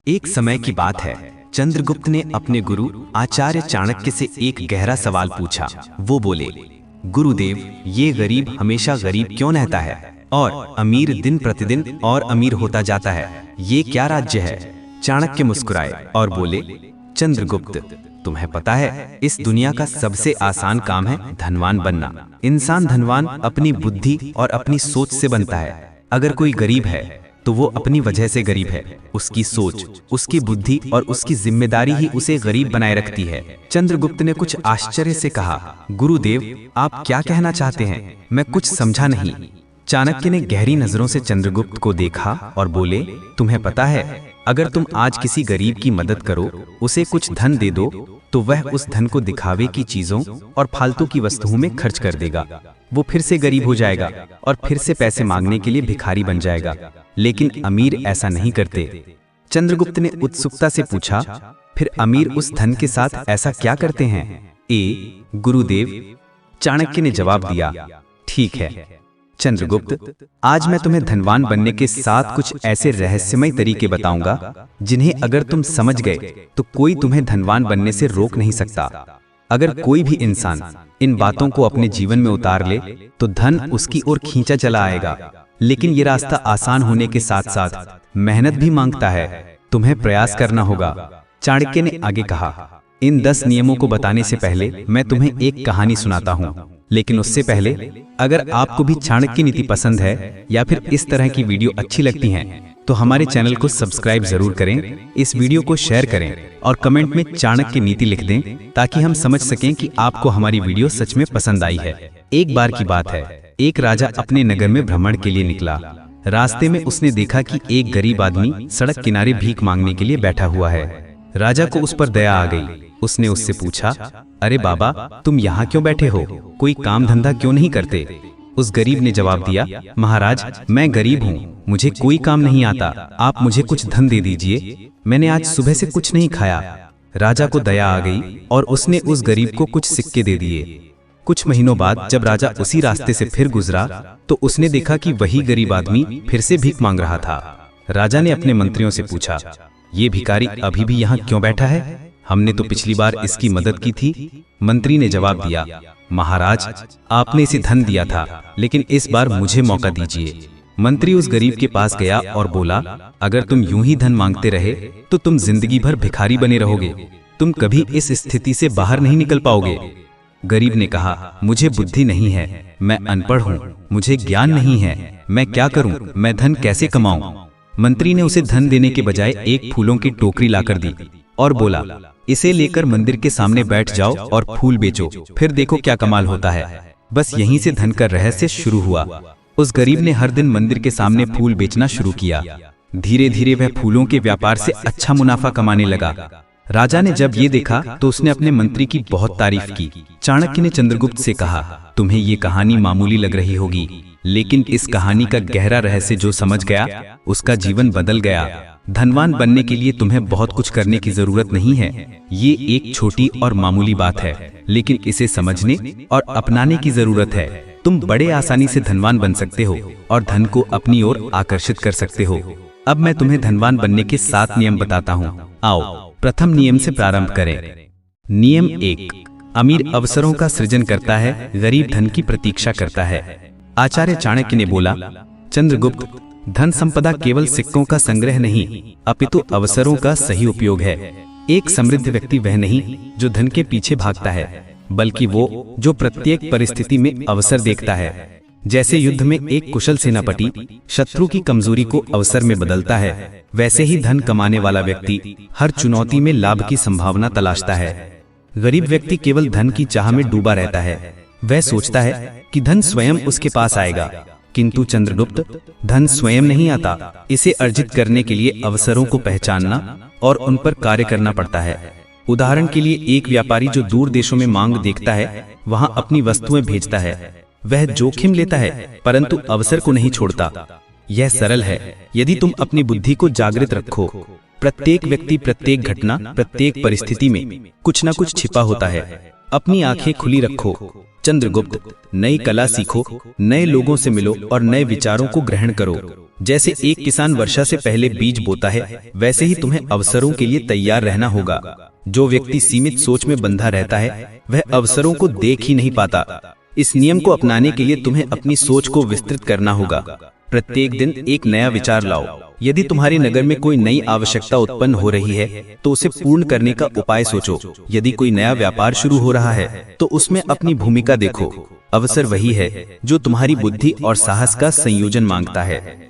एक समय की बात है। चंद्रगुप्त ने अपने गुरु आचार्य चाणक्य से एक गहरा सवाल पूछा। वो बोले, गुरुदेव, ये गरीब हमेशा गरीब क्यों रहता है और अमीर दिन प्रतिदिन और अमीर होता जाता है? ये क्या राज्य है? चाणक्य मुस्कुराए और बोले, चंद्रगुप्त, तुम्हें पता है, इस दुनिया का सबसे आसान काम है धनवान बनना। इंसान धनवान अपनी बुद्धि और अपनी सोच से बनता है। अगर कोई गरीब है तो वो अपनी वजह से गरीब है। उसकी सोच, उसकी बुद्धि और उसकी जिम्मेदारी ही उसे गरीब बनाए रखती है। चंद्रगुप्त ने कुछ आश्चर्य से कहा, गुरुदेव, आप क्या कहना चाहते हैं? मैं कुछ समझा नहीं। चाणक्य ने गहरी नजरों से चंद्रगुप्त को देखा और बोले, तुम्हें पता है, अगर तुम आज किसी गरीब की मदद करो, उसे कुछ धन दे दो, तो वह उस धन को दिखावे की चीजों और फालतू की वस्तुओं में खर्च कर देगा। वो फिर से गरीब हो जाएगा और फिर से पैसे मांगने के लिए भिखारी बन जाएगा। लेकिन अमीर ऐसा नहीं करते। चंद्रगुप्त ने उत्सुकता से पूछा, फिर अमीर उस धन के साथ ऐसा क्या करते हैं? गुरुदेव, चाणक्य ने जवाब दिया, ठीक है चंद्रगुप्त, आज मैं तुम्हें धनवान बनने के 7 कुछ ऐसे रहस्यमय तरीके बताऊंगा जिन्हें अगर तुम समझ गए तो कोई तुम्हें धनवान बनने से रोक नहीं सकता। अगर कोई भी इंसान इन बातों को अपने जीवन में उतार ले तो धन उसकी ओर खींचा चला आएगा। लेकिन ये रास्ता आसान होने के साथ साथ मेहनत भी मांगता है। तुम्हें प्रयास करना होगा। चाणक्य ने आगे कहा, इन 10 नियमों को बताने से पहले मैं तुम्हें एक कहानी सुनाता हूँ। लेकिन उससे पहले, अगर आपको भी चाणक्य नीति पसंद है या फिर इस तरह की वीडियो अच्छी लगती हैं, तो हमारे चैनल को सब्सक्राइब जरूर करें, इस वीडियो को शेयर करें और कमेंट में चाणक्य नीति लिख दें ताकि हम समझ सकें कि आपको हमारी वीडियो सच में पसंद आई है। एक बार की बात है, एक राजा अपने नगर में भ्रमण के लिए निकला। रास्ते में उसने देखा कि एक गरीब आदमी सड़क किनारे भीख मांगने के लिए बैठा हुआ है। राजा को उस पर दया आ गई। उसने उससे पूछा, अरे बाबा, तुम यहाँ क्यों बैठे हो? कोई काम धंधा क्यों नहीं करते? उस गरीब ने जवाब दिया, महाराज, मैं गरीब हूँ, मुझे कोई काम नहीं आता, आप मुझे कुछ धन दे दीजिए, मैंने आज सुबह से कुछ नहीं खाया। राजा को दया आ गई और उसने उस गरीब को कुछ सिक्के दे दिए। कुछ महीनों बाद जब राजा उसी रास्ते से फिर गुजरा तो उसने देखा कि वही गरीब आदमी फिर से भीख मांग रहा था। राजा ने अपने मंत्रियों से पूछा, ये भिखारी अभी भी यहाँ क्यों बैठा है? हमने तो पिछली बार इसकी मदद की थी। मंत्री ने जवाब दिया, महाराज, आपने इसे धन दिया था, लेकिन इस बार मुझे मौका दीजिए। मंत्री उस गरीब के पास गया और बोला, अगर तुम यूं ही धन मांगते रहे तो तुम जिंदगी भर भिखारी बने रहोगे। तुम कभी इस स्थिति से बाहर नहीं निकल पाओगे। गरीब ने कहा, मुझे बुद्धि नहीं है, मैं अनपढ़ हूँ, मुझे ज्ञान नहीं है, मैं क्या करूँ, मैं धन कैसे कमाऊं? मंत्री ने उसे धन देने के बजाय एक फूलों की टोकरी लाकर दी और बोला, इसे लेकर मंदिर के सामने बैठ जाओ और फूल बेचो, फिर देखो क्या कमाल होता है। बस यहीं से धन का रहस्य शुरू हुआ। उस गरीब ने हर दिन मंदिर के सामने फूल बेचना शुरू किया। धीरे धीरे वह फूलों के व्यापार से अच्छा मुनाफा कमाने लगा। राजा ने जब ये देखा तो उसने अपने मंत्री की बहुत तारीफ की। चाणक्य ने चंद्रगुप्त से कहा, तुम्हें ये कहानी मामूली लग रही होगी, लेकिन इस कहानी का गहरा रहस्य जो समझ गया उसका जीवन बदल गया। धनवान बनने के लिए तुम्हें बहुत कुछ करने की जरूरत नहीं है। ये एक छोटी और मामूली बात है, लेकिन इसे समझने और अपनाने की जरूरत है। तुम बड़े आसानी से धनवान बन सकते हो और धन को अपनी ओर आकर्षित कर सकते हो। अब मैं तुम्हें धनवान बनने के 7 नियम बताता हूँ। आओ प्रथम नियम से प्रारंभ करें। नियम 1, अमीर अवसरों का सृजन करता है, गरीब धन की प्रतीक्षा करता है। आचार्य चाणक्य ने बोला, चंद्रगुप्त, धन संपदा केवल सिक्कों का संग्रह नहीं, अपितु अवसरों का सही उपयोग है। एक समृद्ध व्यक्ति वह नहीं जो धन के पीछे भागता है, बल्कि वो जो प्रत्येक परिस्थिति में अवसर देखता है। जैसे युद्ध में एक कुशल सेनापति शत्रु की कमजोरी को अवसर में बदलता है, वैसे ही धन कमाने वाला व्यक्ति हर चुनौती में लाभ की संभावना तलाशता है। गरीब व्यक्ति केवल धन की चाह में डूबा रहता है। वह सोचता है कि धन स्वयं उसके पास आएगा, किंतु चंद्रगुप्त, धन स्वयं नहीं आता, इसे अर्जित करने के लिए अवसरों को पहचानना और उन पर कार्य करना पड़ता है। उदाहरण के लिए, एक व्यापारी जो दूर देशों में मांग देखता है, वहां अपनी वस्तुएं भेजता है। वह जोखिम लेता है परंतु अवसर को नहीं छोड़ता। यह सरल है यदि तुम अपनी बुद्धि को जागृत रखो। प्रत्येक व्यक्ति, प्रत्येक घटना, प्रत्येक परिस्थिति में कुछ न कुछ छिपा होता है। अपनी आंखें खुली रखो। चंद्रगुप्त, नई कला सीखो, नए लोगों से मिलो और नए विचारों को ग्रहण करो। जैसे एक किसान वर्षा से पहले बीज बोता है, वैसे ही तुम्हें अवसरों के लिए तैयार रहना होगा। जो व्यक्ति सीमित सोच में बंधा रहता है, वह अवसरों को देख ही नहीं पाता। इस नियम को अपनाने के लिए तुम्हें अपनी सोच को विस्तृत करना होगा। प्रत्येक दिन एक नया विचार लाओ। यदि तुम्हारे नगर में कोई नई आवश्यकता उत्पन्न हो रही है, तो उसे पूर्ण करने का उपाय सोचो। यदि कोई नया व्यापार शुरू हो रहा है, तो उसमें अपनी भूमिका देखो। अवसर वही है जो तुम्हारी बुद्धि और साहस का संयोजन मांगता है।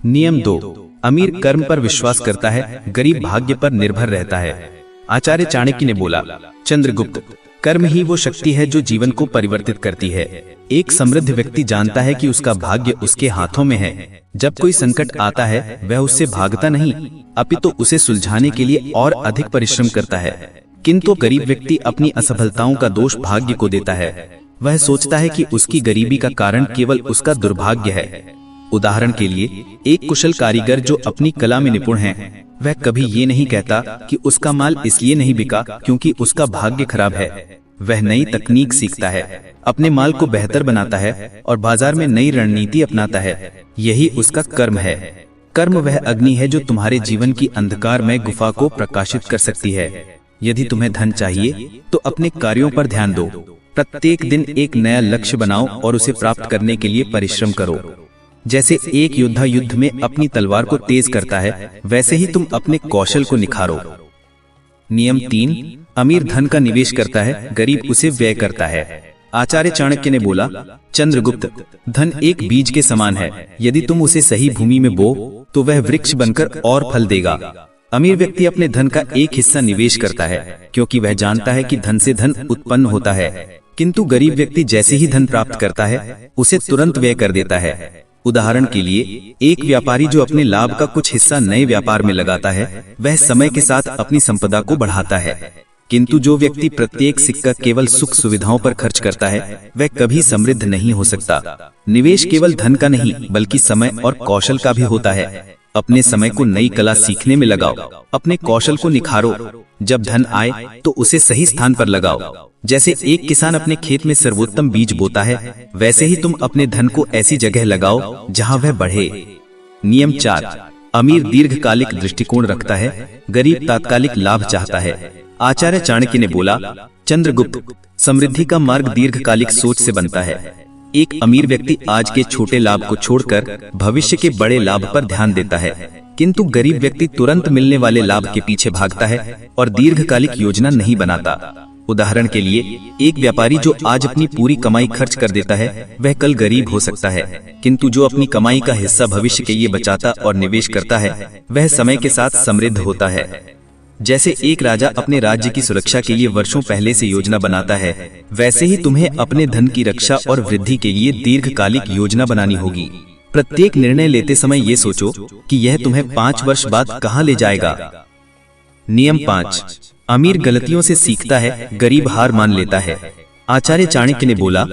नियम 2, अमीर कर्म पर विश्वास करता है, गरीब भाग्य पर निर्भर रहता है। आचार्य चाणक्य ने बोला, चंद्रगुप्त, कर्म ही वो शक्ति है जो जीवन को परिवर्तित करती है। एक समृद्ध व्यक्ति जानता है कि उसका भाग्य उसके हाथों में है। जब कोई संकट आता है, वह उससे भागता नहीं, अपितु उसे सुलझाने के लिए और अधिक परिश्रम करता है। किंतु गरीब व्यक्ति अपनी असफलताओं का दोष भाग्य को देता है। वह सोचता है कि उसकी गरीबी का कारण केवल उसका दुर्भाग्य है। उदाहरण के लिए, एक कुशल कारीगर जो अपनी कला में निपुण है, वह कभी ये नहीं कहता कि उसका माल इसलिए नहीं बिका क्योंकि उसका भाग्य खराब है। वह नई तकनीक सीखता है, अपने माल को बेहतर बनाता है और बाजार में नई रणनीति अपनाता है। यही उसका कर्म है। कर्म वह अग्नि है जो तुम्हारे जीवन की अंधकारमय गुफा को प्रकाशित कर सकती है। यदि तुम्हें धन चाहिए, तो अपने कार्यों पर ध्यान दो। प्रत्येक दिन एक नया लक्ष्य बनाओ और उसे प्राप्त करने के लिए परिश्रम करो। जैसे एक योद्धा युद्ध में अपनी तलवार को तेज करता है, वैसे ही तुम अपने कौशल को निखारो। नियम 3, अमीर धन का निवेश करता है, गरीब उसे व्यय करता है। आचार्य चाणक्य ने बोला, चंद्रगुप्त, धन एक बीज के समान है। यदि तुम उसे सही भूमि में बो, तो वह वृक्ष बनकर और फल देगा। अमीर व्यक्ति अपने धन का एक हिस्सा निवेश करता है, क्योंकि वह जानता है कि धन से धन उत्पन्न होता है। किंतु गरीब व्यक्ति जैसे ही धन प्राप्त करता है, उसे तुरंत व्यय कर देता है। उदाहरण के लिए, एक व्यापारी जो अपने लाभ का कुछ हिस्सा नए व्यापार में लगाता है, वह समय के साथ अपनी संपदा को बढ़ाता है। किंतु जो व्यक्ति प्रत्येक सिक्का केवल सुख सुविधाओं पर खर्च करता है, वह कभी समृद्ध नहीं हो सकता। निवेश केवल धन का नहीं, बल्कि समय और कौशल का भी होता है। अपने समय को नई कला सीखने में लगाओ, अपने कौशल को निखारो। जब धन आए, तो उसे सही स्थान पर लगाओ। जैसे एक किसान अपने खेत में सर्वोत्तम बीज बोता है, वैसे ही तुम अपने धन को ऐसी जगह लगाओ जहां वह बढ़े। नियम 4, अमीर दीर्घकालिक दृष्टिकोण रखता है, गरीब तात्कालिक लाभ चाहता है। आचार्य चाणक्य ने बोला, चंद्रगुप्त, समृद्धि का मार्ग दीर्घकालिक सोच से बनता है। एक अमीर व्यक्ति आज के छोटे लाभ को छोड़कर भविष्य के बड़े लाभ पर ध्यान देता है, किंतु गरीब व्यक्ति तुरंत मिलने वाले लाभ के पीछे भागता है और दीर्घकालिक योजना नहीं बनाता। उदाहरण के लिए, एक व्यापारी जो आज अपनी पूरी कमाई खर्च कर देता है, वह कल गरीब हो सकता है, किंतु जो अपनी कमाई का हिस्सा भविष्य के लिए बचाता और निवेश करता है, वह समय के साथ समृद्ध होता है। जैसे एक राजा अपने राज्य की सुरक्षा के लिए वर्षों पहले से योजना बनाता है, वैसे ही तुम्हें अपने धन की रक्षा और वृद्धि के लिए दीर्घकालिक योजना बनानी होगी। प्रत्येक निर्णय लेते समय ये सोचो कि यह तुम्हें 5 वर्ष बाद कहां ले जाएगा। नियम 5, अमीर गलतियों से सीखता है, गरीब हार मान लेता है। आचार्य चाणक्य ने बोला,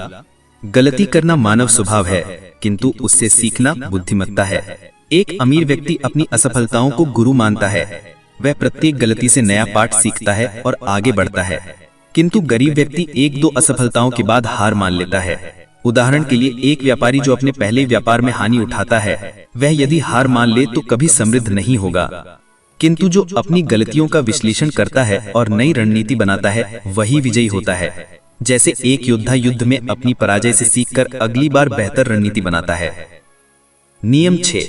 गलती करना मानव स्वभाव है, किंतु उससे सीखना बुद्धिमत्ता है। एक अमीर व्यक्ति अपनी असफलताओं को गुरु मानता है। वह प्रत्येक गलती से नया पाठ सीखता है और आगे बढ़ता है। किंतु गरीब व्यक्ति 1-2 असफलताओं के बाद हार मान लेता है। उदाहरण के लिए, एक व्यापारी जो अपने पहले व्यापार में हानि उठाता है, वह यदि हार मान ले तो कभी समृद्ध नहीं होगा। किंतु जो अपनी गलतियों का विश्लेषण करता है और नई रणनीति बनाता है, वही विजयी होता है। जैसे एक योद्धा युद्ध में अपनी पराजय से सीखकर अगली बार बेहतर रणनीति बनाता है। नियम 6,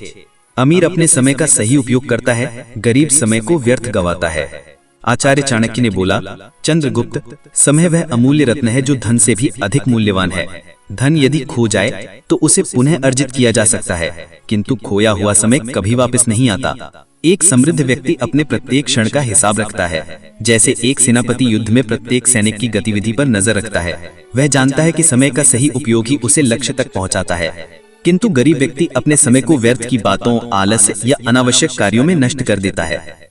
अमीर अपने समय का सही उपयोग करता है, गरीब समय को व्यर्थ गंवाता है। आचार्य चाणक्य ने बोला, चंद्रगुप्त, समय वह अमूल्य रत्न है जो धन से भी अधिक मूल्यवान है। धन यदि खो जाए तो उसे पुनः अर्जित किया जा सकता है, किंतु खोया हुआ समय कभी वापस नहीं आता। एक समृद्ध व्यक्ति अपने प्रत्येक क्षण का हिसाब रखता है। जैसे एक सेनापति युद्ध में प्रत्येक सैनिक की गतिविधि पर नजर रखता है। वह जानता है कि समय का सही उपयोग ही उसे लक्ष्य तक पहुंचाता है। किंतु गरीब व्यक्ति अपने समय को व्यर्थ की बातों, आलस्य या अनावश्यक कार्यों में नष्ट कर देता है।